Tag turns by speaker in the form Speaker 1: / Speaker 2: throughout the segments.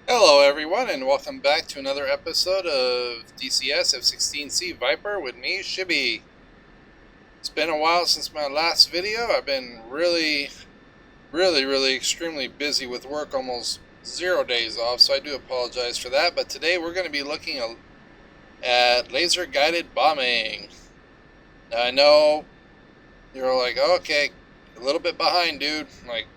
Speaker 1: Hello everyone and welcome back to another episode of DCS F16C Viper with me, Shibby. It's been a while since my last video. I've been really extremely busy with work, almost 0 days off, so I do apologize for that. But today we're going to be looking at laser guided bombing. Now I know you're like, okay, a little bit behind, dude. Like,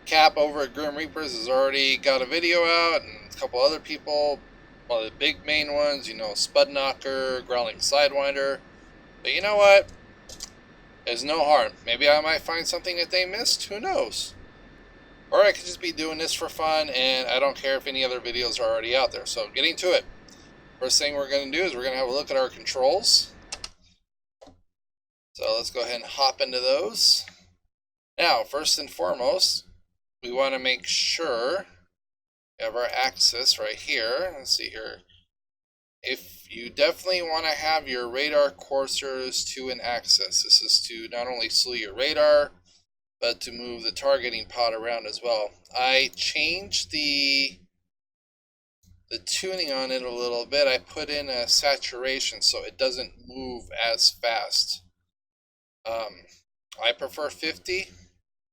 Speaker 1: Cap over at Grim Reapers has already got a video out, and a couple other people, one of the big main ones, Spud Knocker, Growling Sidewinder. But you know what? There's no harm. Maybe I might find something that they missed. Who knows? Or I could just be doing this for fun, and I don't care if any other videos are already out there. So getting to it. First thing we're going to do is we're going to have a look at our controls. So let's go ahead and hop into those. Now, first and foremost, we want to make sure we have our axis right here. Let's see here. If you definitely want to have your radar coursers to an axis. This is to not only slew your radar, but to move the targeting pod around as well. I changed the tuning on it a little bit. I put in a saturation so it doesn't move as fast. I prefer 50.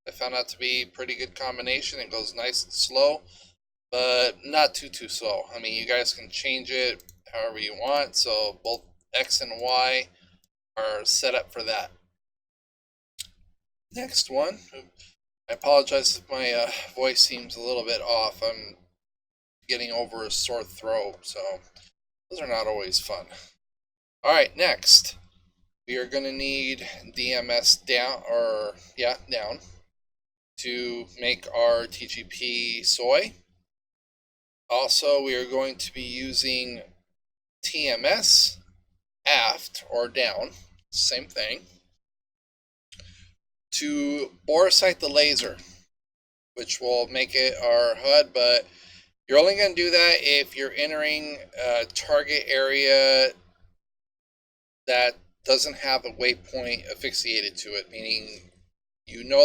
Speaker 1: I found that to be a pretty good combination. It goes nice and slow, but not too slow. I mean, you guys can change it however you want, so both X and Y are set up for that. Next one, I apologize if my voice seems a little bit off. I'm getting over a sore throat, so those are not always fun. Alright, next, we are going to need DMS down, down, to make our TGP soy. Also, we are going to be using TMS aft or down, same thing, to bore sight the laser, which will make it our HUD, but you're only going to do that if you're entering a target area that doesn't have a waypoint affixated to it, meaning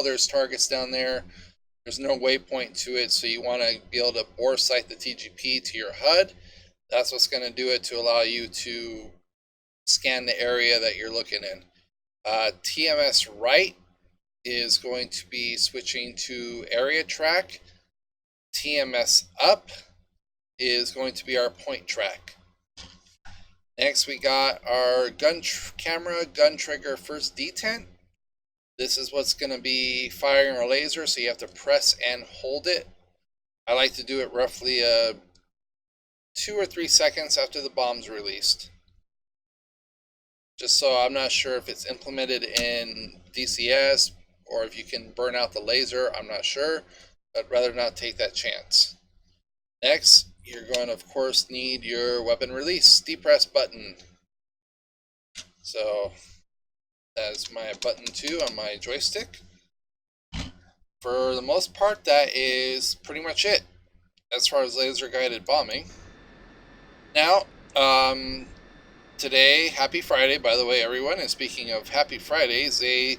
Speaker 1: there's targets down there, there's no waypoint to it, so you want to be able to bore sight the TGP to your HUD. That's what's going to do it, to allow you to scan the area that you're looking in. TMS right is going to be switching to area track. TMS up is going to be our point track. Next, we got our gun trigger first detent. This is what's going to be firing our laser, so you have to press and hold it. I like to do it roughly 2 or 3 seconds after the bomb's released. Just so I'm not sure if it's implemented in DCS or if you can burn out the laser, I'm not sure. I'd rather not take that chance. Next, you're going to, of course, need your weapon release depress button. So that is my button 2 on my joystick. For the most part, that is pretty much it as far as laser guided bombing. Now, today, happy Friday, by the way, everyone. And speaking of happy Fridays, they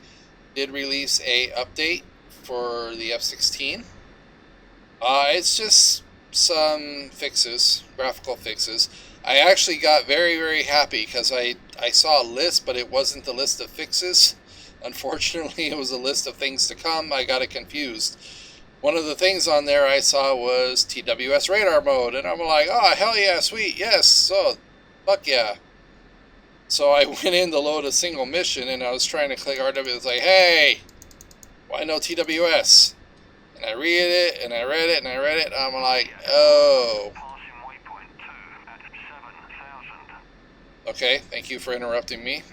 Speaker 1: did release a update for the F16. It's just some fixes, graphical fixes. I actually got very happy because I saw a list, but it wasn't the list of fixes. Unfortunately, it was a list of things to come. I got it confused. One of the things on there I saw was TWS radar mode, and I'm like, oh, hell yeah, sweet, yes, so, fuck yeah. So I went in to load a single mission, and I was trying to click RW. It's like, hey, why no TWS? And I read it, and I read it, and I read it, and I'm like, oh. Okay, thank you for interrupting me,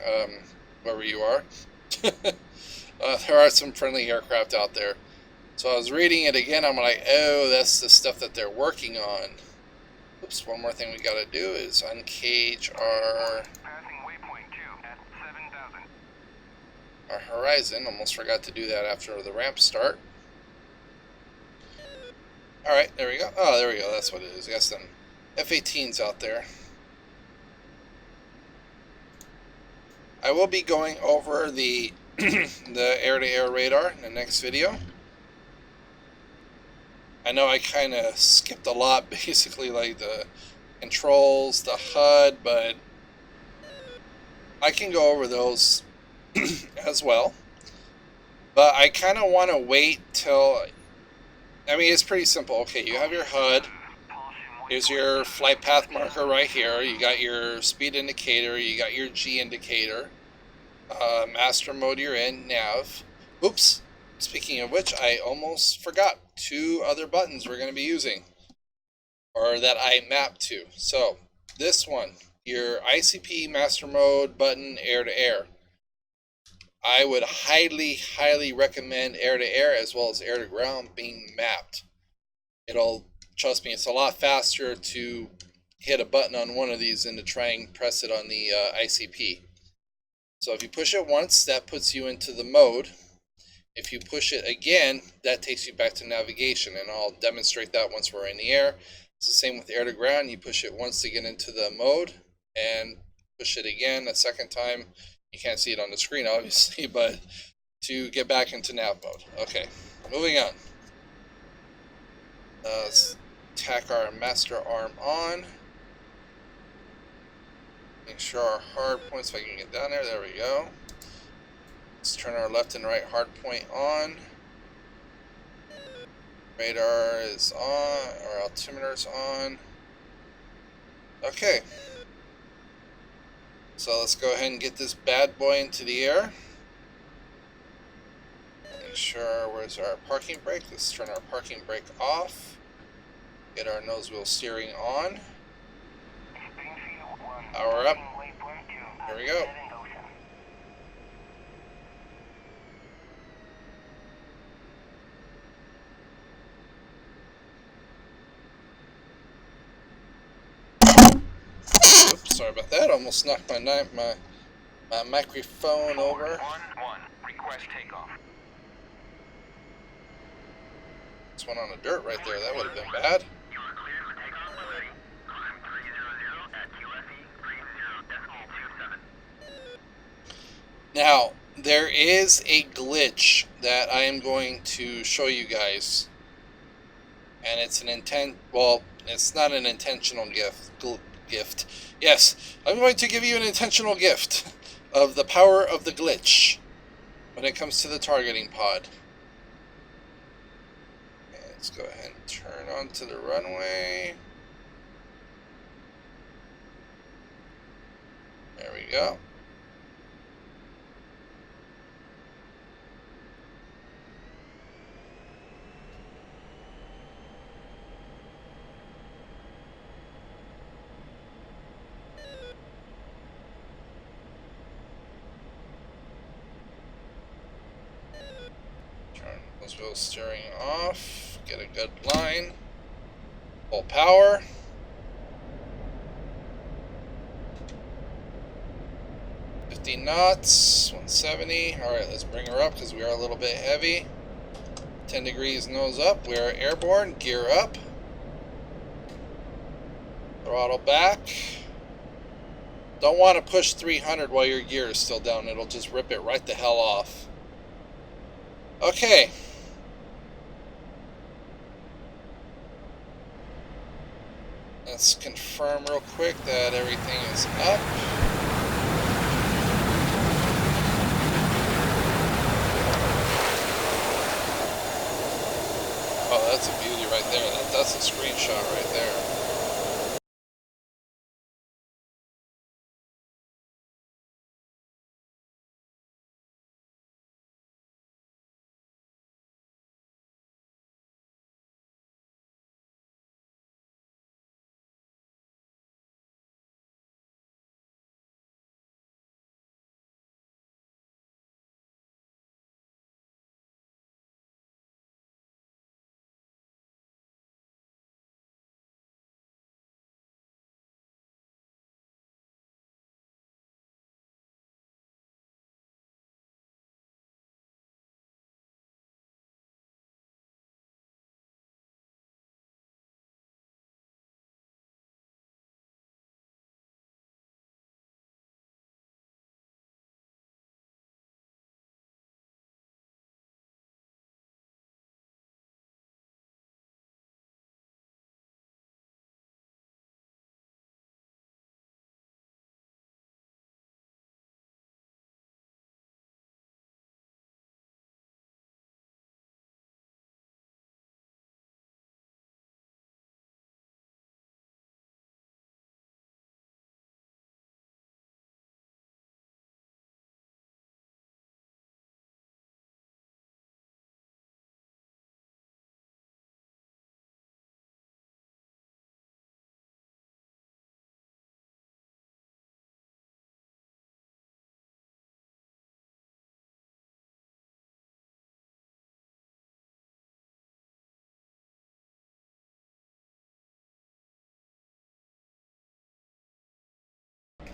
Speaker 1: whoever you are. There are some friendly aircraft out there. So I was reading it again, I'm like, oh, that's the stuff that they're working on. Oops, one more thing we gotta do is uncage our horizon. Almost forgot to do that after the ramp start. Alright, there we go. Oh, there we go, that's what it is. We got some F-18s out there. I will be going over the the air-to-air radar in the next video. I know I kind of skipped a lot, basically like the controls, the HUD, but I can go over those as well. But I kind of want to wait till, I mean, it's pretty simple. Okay, you have your HUD. Here's your flight path marker right here. You got your speed indicator. You got your G indicator. Master mode you're in, nav. Oops. Speaking of which, I almost forgot 2 other buttons we're going to be using, or that I mapped to. So, this one, your ICP master mode button, air to air. I would highly recommend air to air as well as air to ground being mapped. It'll, trust me, it's a lot faster to hit a button on one of these than to try and press it on the ICP. So if you push it once, that puts you into the mode. If you push it again, that takes you back to navigation, and I'll demonstrate that once we're in the air. It's the same with air to ground. You push it once to get into the mode, and push it again a second time. You can't see it on the screen, obviously, but to get back into nav mode. Okay, moving on. Let's tack our master arm on. Make sure our hard points, if I can get down there, there we go. Let's turn our left and right hard point on. Radar is on, our altimeter is on. Okay. So let's go ahead and get this bad boy into the air. Make sure, where's our parking brake? Let's turn our parking brake off. Get our nose wheel steering on. Power up. Here we go. Oops, sorry about that. Almost knocked my microphone over.
Speaker 2: Request takeoff.
Speaker 1: This one on the dirt right there. That would have been bad.
Speaker 2: You are cleared for takeoff when ready. Climb 300 at QFE 30.27.
Speaker 1: Now, there is a glitch that I am going to show you guys. And it's an well, it's not an intentional gift. Yes, I'm going to give you an intentional gift of the power of the glitch when it comes to the targeting pod. Okay, let's go ahead and turn onto the runway. There we go. Turn those wheels steering off. Get a good line. Full power. Knots, 170. Alright, let's bring her up because we are a little bit heavy. 10 degrees nose up. We are airborne. Gear up. Throttle back. Don't want to push 300 while your gear is still down. It'll just rip it right the hell off. Okay. Let's confirm real quick that everything is up. Oh, that's a beauty right there. That's a screenshot right there.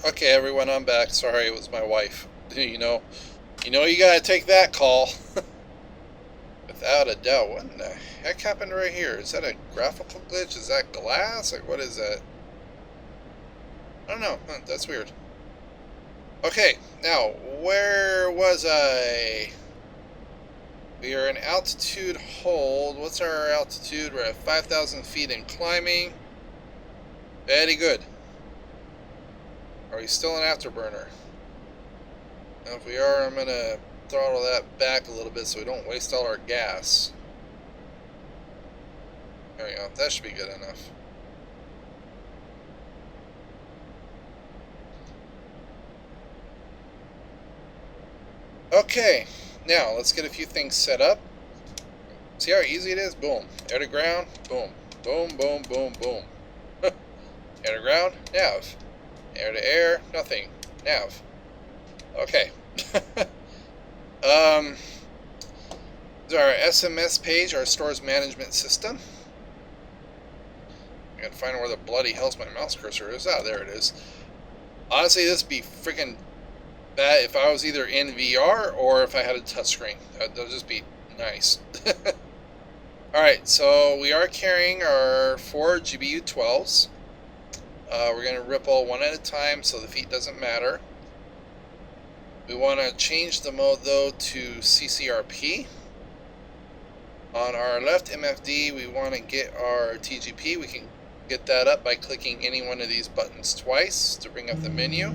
Speaker 1: Okay, everyone, I'm back. Sorry, it was my wife. You gotta take that call. Without a doubt. What in the heck happened right here? Is that a graphical glitch? Is that glass? Like, what is that? I don't know. That's weird. Okay, now, where was I? We are in altitude hold. What's our altitude? We're at 5,000 feet and climbing. Very good. Are we still in afterburner? Now, if we are, I'm going to throttle that back a little bit so we don't waste all our gas. There we go. That should be good enough. Okay, now let's get a few things set up. See how easy it is? Boom. Air to ground. Boom. Boom, boom, boom, boom. Air to ground. Nav. Air to air. Nothing. Nav. Okay. This is our SMS page, our stores management system. I gotta find where the bloody hell's my mouse cursor is. Ah, there it is. Honestly, this would be freaking bad if I was either in VR or if I had a touchscreen. That'll just be nice. Alright, so we are carrying our 4 GBU 12s. We're going to ripple one at a time so the feet doesn't matter. We want to change the mode though to CCRP. On our left MFD, we want to get our TGP. We can get that up by clicking any one of these buttons twice to bring up the menu.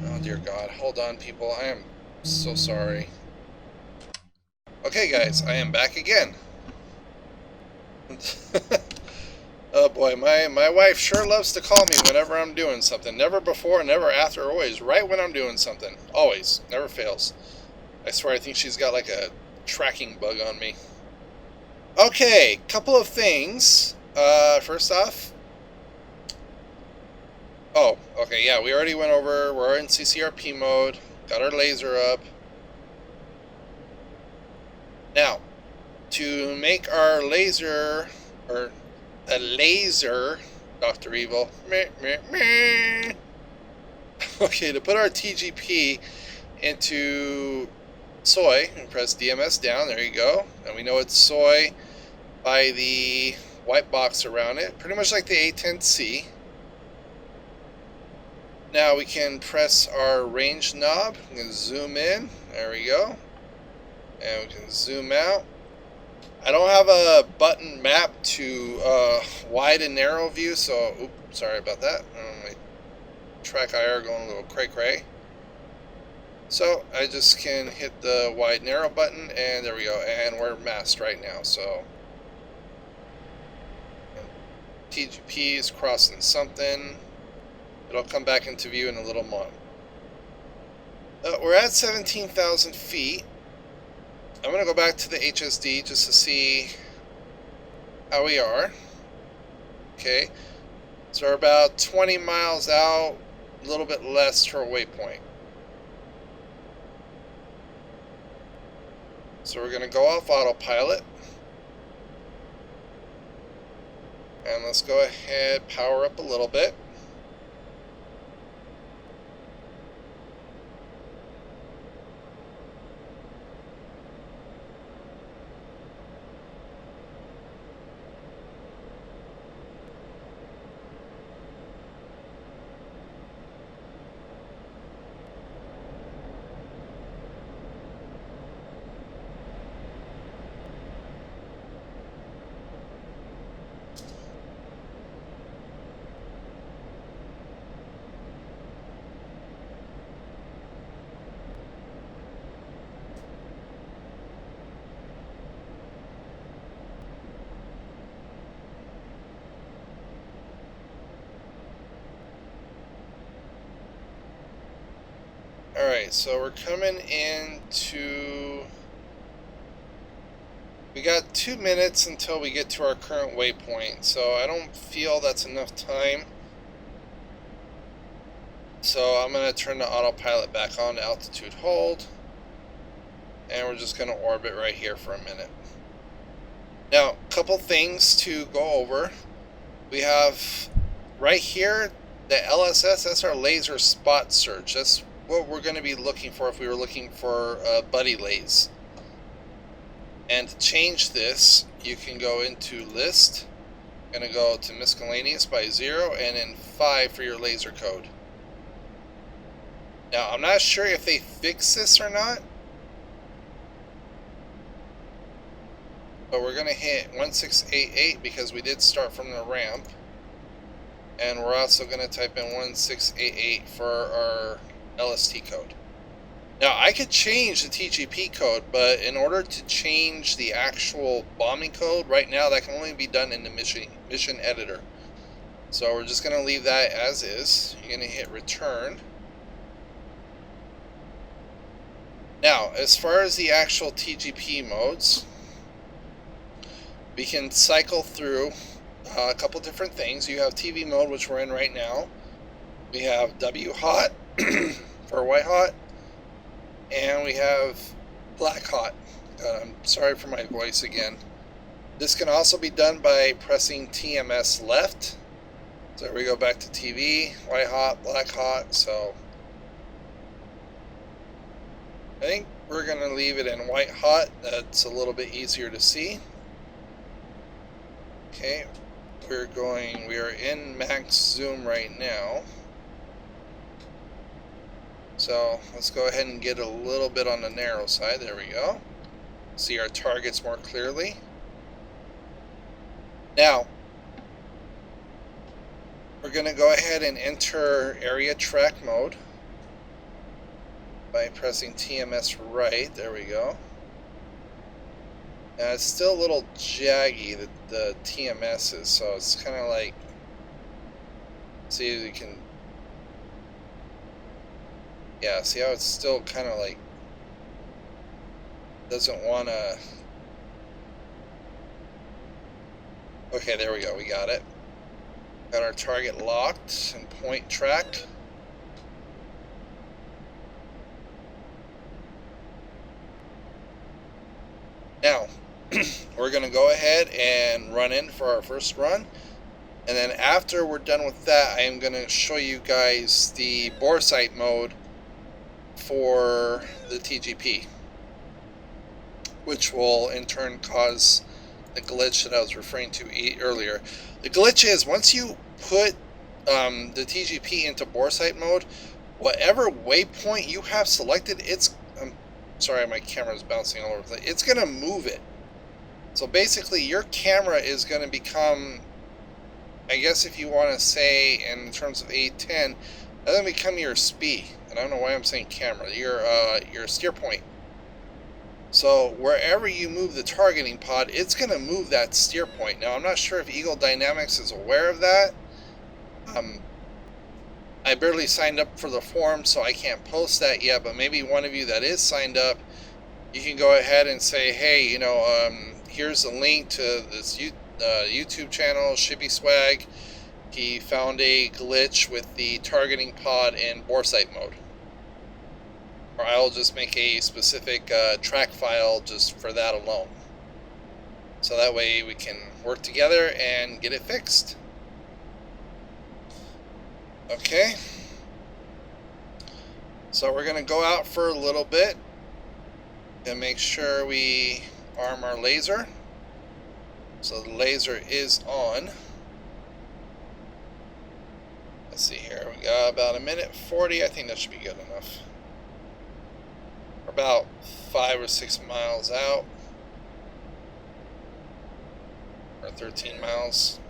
Speaker 1: Oh dear God, hold on people, I am so sorry. Okay guys, I am back again. Oh boy, my wife sure loves to call me whenever I'm doing something. Never before, never after, always right when I'm doing something. Always, never fails. I swear I think she's got like a tracking bug on me. Okay, couple of things. First off, oh, okay, yeah, we already went over, we're in CCRP mode, got our laser up. Now, to make our laser, or a laser, Dr. Evil, meh, meh, meh. Okay, to put our TGP into soy, and press DMS down, there you go, and we know it's soy by the white box around it, pretty much like the A10C. Now we can press our range knob, we can zoom in, there we go, and we can zoom out. I don't have a button map to wide and narrow view, so, oops, sorry about that, my track IR going a little cray-cray. So I just can hit the wide narrow button and there we go, and we're masked right now, so TGP is crossing something. It'll come back into view in a little moment. We're at 17,000 feet. I'm going to go back to the HSD just to see how we are. Okay, so we're about 20 miles out, a little bit less to our waypoint. So we're going to go off autopilot. And let's go ahead, power up a little bit. Alright, so we're coming into... We got 2 minutes until we get to our current waypoint, so I don't feel that's enough time. So I'm going to turn the autopilot back on to altitude hold. And we're just going to orbit right here for a minute. Now, a couple things to go over. We have right here, The LSS, that's our laser spot search. That's what we're going to be looking for if we were looking for buddy lays. And to change this, you can go into list, going to go to miscellaneous by 0, and then 5 for your laser code. Now, I'm not sure if they fix this or not, but we're going to hit 1688 because we did start from the ramp. And we're also going to type in 1688 for our LST code. Now, I could change the TGP code, but in order to change the actual bombing code, right now that can only be done in the mission editor. So we're just going to leave that as is. You're going to hit return. Now, as far as the actual TGP modes, we can cycle through a couple different things. You have TV mode, which we're in right now. We have W hot for white hot, and we have black hot. I'm sorry for my voice again. This can also be done by pressing TMS left. So we go back to TV, white hot, black hot. So I think we're going to leave it in white hot. That's a little bit easier to see. Okay, we are in max zoom right now. So let's go ahead and get a little bit on the narrow side. There we go. See our targets more clearly. Now, we're going to go ahead and enter area track mode by pressing TMS right. There we go. Now it's still a little jaggy, the TMS is, so it's kind of like, see if you can, yeah, see how it's still kind of like, doesn't want to, okay, there we go, we got it. Got our target locked and point track. Now, we're going to go ahead and run in for our first run. And then after we're done with that, I am going to show you guys the bore sight mode for the TGP, which will in turn cause the glitch that I was referring to earlier. The glitch is once you put the TGP into bore sight mode, whatever waypoint you have selected, I'm sorry, my camera is bouncing all over the place. It's going to move it. So basically, your camera is going to become, I guess if you want to say in terms of 810, that's going to become your SPI. And I don't know why I'm saying camera. Your steer point. So wherever you move the targeting pod, it's going to move that steer point. Now, I'm not sure if Eagle Dynamics is aware of that. I barely signed up for the forum, so I can't post that yet. But maybe one of you that is signed up, you can go ahead and say, hey, you know, here's a link to this YouTube channel, Shippy Swag. He found a glitch with the targeting pod in bore sight mode. Or I'll just make a specific track file just for that alone. So that way we can work together and get it fixed. Okay. So we're going to go out for a little bit and make sure we arm our laser. So the laser is on. Let's see here. We got about 1:40. I think that should be good enough. We're about 5 or 6 miles out. Or 13 miles.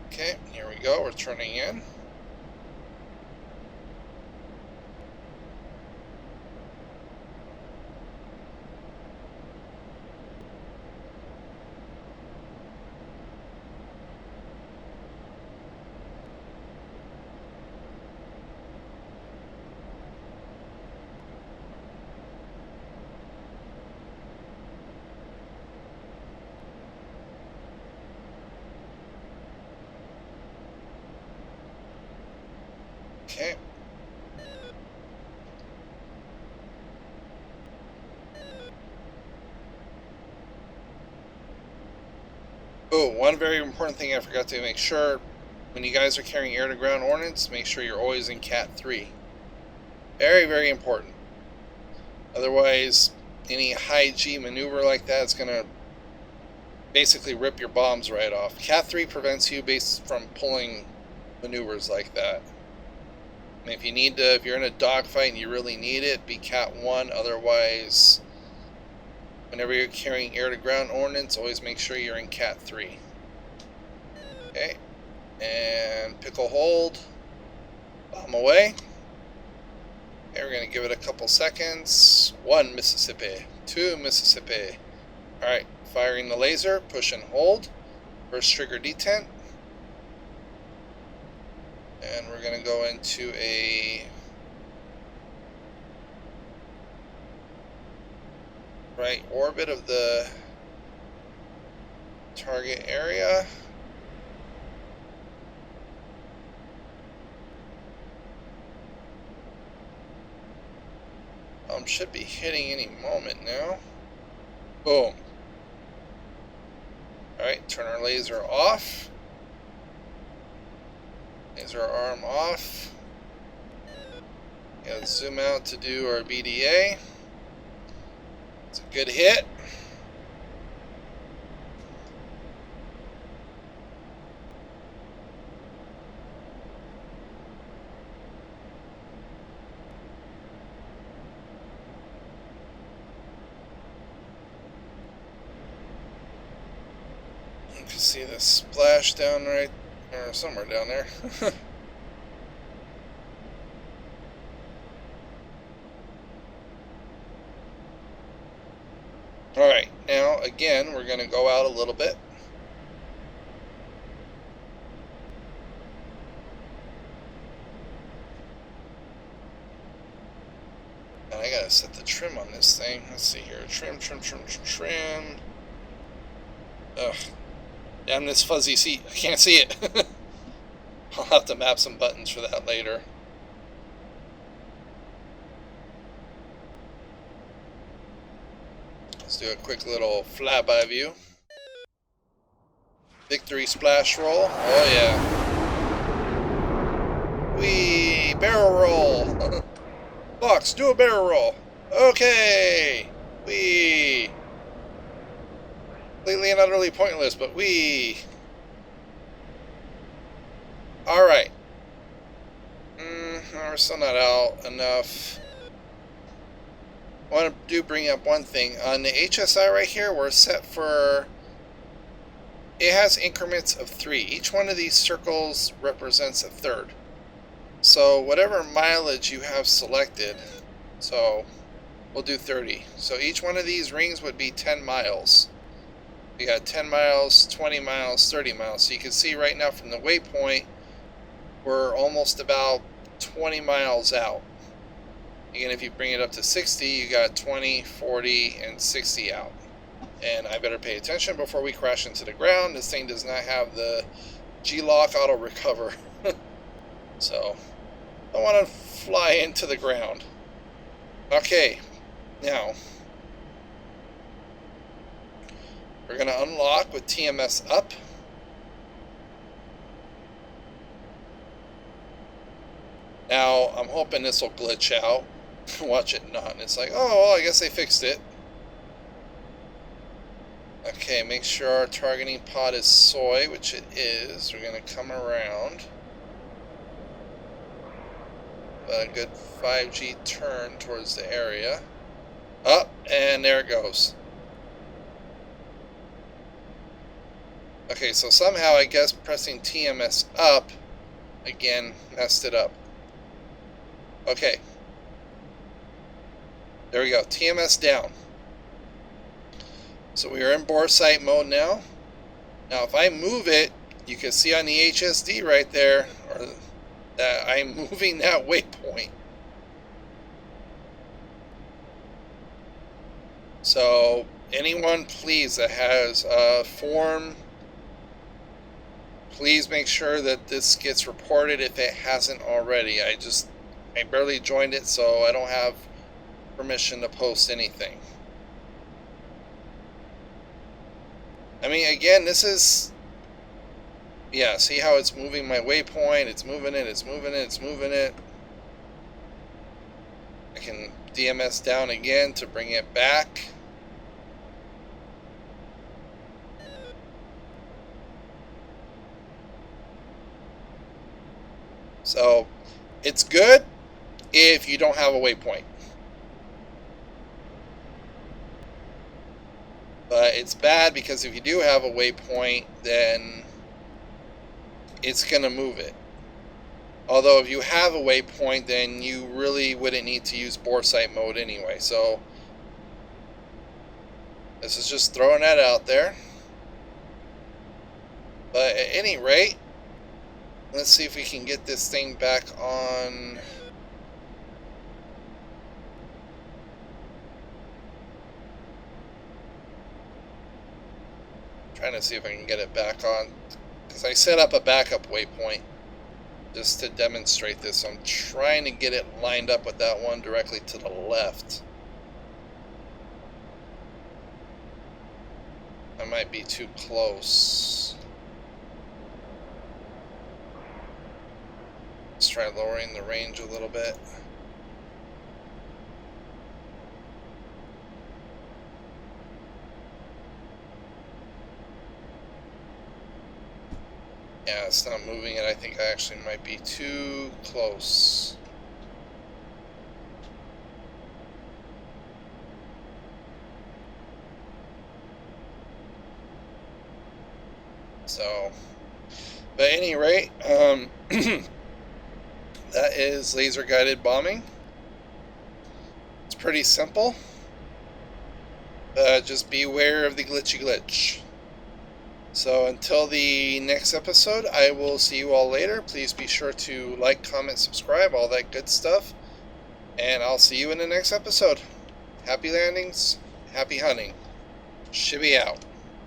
Speaker 1: Okay, here we go. We're turning in. Okay. Oh, one very important thing I forgot to make sure, when you guys are carrying air-to-ground ordnance, make sure you're always in Cat 3. Very, very important. Otherwise, any high G maneuver like that is going to basically rip your bombs right off. Cat 3 prevents you from pulling maneuvers like that. And if you need to, if you're in a dogfight and you really need it, be Cat 1. Otherwise, whenever you're carrying air-to-ground ordnance, always make sure you're in Cat 3. Okay, and pickle hold, bomb away. Okay, we're going to give it a couple seconds. 1 Mississippi, 2 Mississippi. Alright, firing the laser, push and hold. First trigger detent. And we're going to go into a right orbit of the target area. Should be hitting any moment now. Boom. Alright, turn our laser off. Laser arm off. Yeah, let's zoom out to do our BDA. It's a good hit. You can see the splash down right, or somewhere down there. Alright, now again, we're going to go out a little bit. And I gotta set the trim on this thing. Let's see here. Trim. Ugh. Damn this fuzzy seat. I can't see it. I'll have to map some buttons for that later. Let's do a quick little flyby view. Victory splash roll. Oh yeah. Whee! Barrel roll. Fox, do a barrel roll. Okay. Whee! Completely and utterly pointless, but we. Alright. We're still not out enough. I want to bring up one thing. On the HSI right here, we're set for. It has increments of 3. Each one of these circles represents a third. So whatever mileage you have selected, so we'll do 30. So each one of these rings would be 10 miles. We got 10 miles, 20 miles, 30 miles. So you can see right now from the waypoint, we're almost about 20 miles out. Again, if you bring it up to 60, you got 20, 40, and 60 out. And I better pay attention before we crash into the ground. This thing does not have the G-lock auto recover. So, I don't want to fly into the ground. Okay, now we're going to unlock with TMS up. Now, I'm hoping this will glitch out. Watch it not. And it's like, oh, well, I guess they fixed it. Okay, make sure our targeting pod is soy, which it is. We're going to come around. A good 5G turn towards the area. Up, and there it goes. Okay, so somehow I guess pressing TMS up again messed it up. Okay. There we go. TMS down. So we are in bore sight mode now. Now if I move it, you can see on the HSD right there, or that I'm moving that waypoint. So anyone please that has a form, please make sure that this gets reported if it hasn't already. I barely joined it, so I don't have permission to post anything. I mean, again, this is... Yeah, see how it's moving my waypoint? It's moving it, it's moving it, it's moving it. I can DMS down again to bring it back. So, it's good if you don't have a waypoint. But it's bad because if you do have a waypoint, then it's going to move it. Although if you have a waypoint, then you really wouldn't need to use bore sight mode anyway. So this is just throwing that out there. But at any rate, let's see if we can get this thing back on. Trying to see if I can get it back on, because I set up a backup waypoint just to demonstrate this. I'm trying to get it lined up with that one directly to the left. I might be too close. Let's try lowering the range a little bit. Yeah, it's not moving it. I think I actually might be too close. So, but at any rate, that is laser guided bombing. It's pretty simple. Just beware of the glitchy glitch. So until the next episode, I will see you all later. Please be sure to like, comment, subscribe, all that good stuff. And I'll see you in the next episode. Happy landings, happy hunting. Shibby out.